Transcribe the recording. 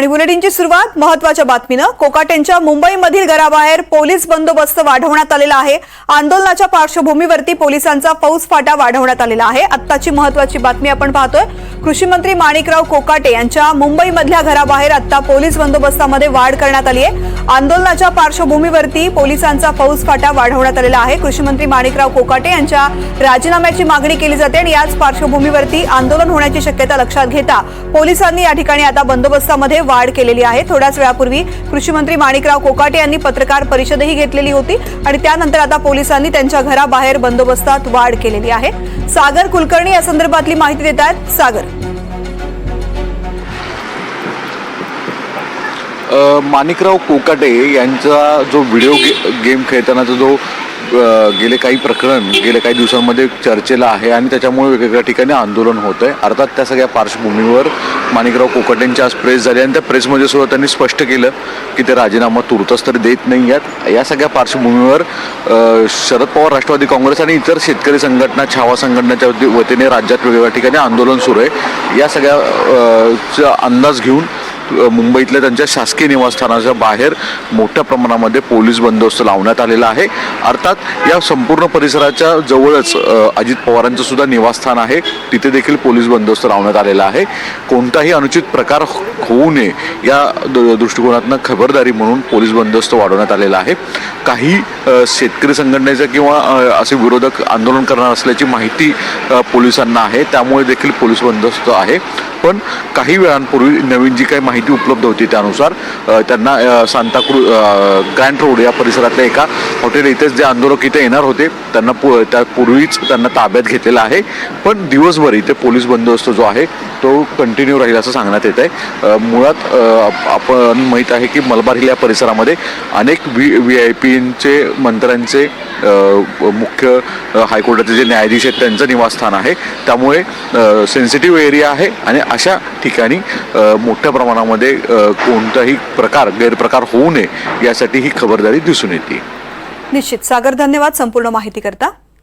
आणि बुलेटिनची सुरुवात महत्त्वाच्या बातमीनं कोकाटेंच्या मुंबईमधील घराबाहेर पोलीस बंदोबस्त वाढवण्यात आलेला आहे। आंदोलनाच्या पार्श्वभूमीवरती पोलिसांचा फौजफाटा वाढवण्यात आलेला आहे। आत्ताची महत्त्वाची बातमी आपण पाहतोय। कृषी मंत्री माणिकराव कोकाटे यांच्या मुंबईमधल्या घराबाहेर आता पोलीस बंदोबस्तामध्ये वाढ करण्यात आली आहे। आंदोलनाच्या पार्श्वभूमीवरती पोलिसांचा फौजफाटा वाढवण्यात आलेला आहे। कृषी मंत्री माणिकराव कोकाटे यांच्या राजीनाम्याची मागणी केली जाते आणि याच पार्श्वभूमीवरती आंदोलन होण्याची शक्यता लक्षात घेता पोलिसांनी या ठिकाणी आता बंदोबस्तामध्ये वाढ केलेली आहे। थोड्याच वेळापूर्वी कृषी मंत्री माणिकराव कोकाटे यांनी पत्रकार परिषदही घेतलेली होती आणि त्यानंतर आता पोलिसांनी त्यांच्या घराबाहेर बंदोबस्तात वाढ केलेली आहे। सागर कुलकर्णी या संदर्भातली माहिती देत आहेत। सागर, माणिकराव कोकाटे यांचा जो व्हिडिओ गेम खेळतानाचा जो गेले काही दिवसांमध्ये चर्चेला आहे आणि त्याच्यामुळे वेगवेगळ्या ठिकाणी आंदोलन होत आहे। अर्थात त्या सगळ्या पार्श्वभूमीवर माणिकराव कोकाटेंची आज प्रेस झाली आणि त्या प्रेसमध्ये सुद्धा त्यांनी स्पष्ट केलं की ते राजीनामा तुर्तच तरी देत नाही आहेत। या सगळ्या पार्श्वभूमीवर शरद पवार, राष्ट्रवादी काँग्रेस आणि इतर शेतकरी संघटना, छावा संघटनेच्या वतीने राज्यात वेगवेगळ्या ठिकाणी आंदोलन सुरू आहे। या सगळ्याचा अंदाज घेऊन मुंबईतल्या त्यांच्या शासकीय निवासस्थानाच्या बाहेर मोठ्या प्रमाणामध्ये पोलीस बंदोबस्त लावण्यात आलेला आहे। अर्थात या संपूर्ण परिसराच्या जवळच अजित पवारांचं सुद्धा निवासस्थान आहे, तिथे देखील पोलीस बंदोबस्त लावण्यात आलेला आहे। कोणताही अनुचित प्रकार होऊ नये या दृष्टिकोनातून खबरदारी म्हणून पोलीस बंदोबस्त वाढवण्यात आलेला आहे। काही शेतकरी संघटनेचे किंवा असे विरोधक आंदोलन करणार असल्याची माहिती पोलिसांना आहे, त्यामुळे देखील पोलीस बंदोबस्त आहे। पण काही वेळांपूर्वी नवीन जी काही माहिती उपलब्ध होती त्यानुसार त्यांना सांताक्रूज ग्रँट रोड या परिसरातल्या एका हॉटेल इथेच जे आंदोलक इथे येणार होते त्यांना त्यापूर्वीच त्यांना ताब्यात घेतलेला आहे। पण दिवसभर इथे पोलीस बंदोबस्त जो आहे तो कंटिन्यू राहील असं सांगण्यात येत आहे। मुळात आपण माहीत आहे की मलबार हिल या परिसरामध्ये अनेक VIP-चे, मंत्र्यांचे, मुख्य हायकोर्टाचे जे न्यायाधीश आहेत त्यांचं निवासस्थान आहे, त्यामुळे सेन्सिटिव्ह एरिया आहे आणि अशा ठिकाणी मोठ्या प्रमाणामध्ये कोणताही गैरप्रकार होऊ नये यासाठी ही खबरदारी दिसून येते। निश्चित सागर, धन्यवाद संपूर्ण माहिती करता।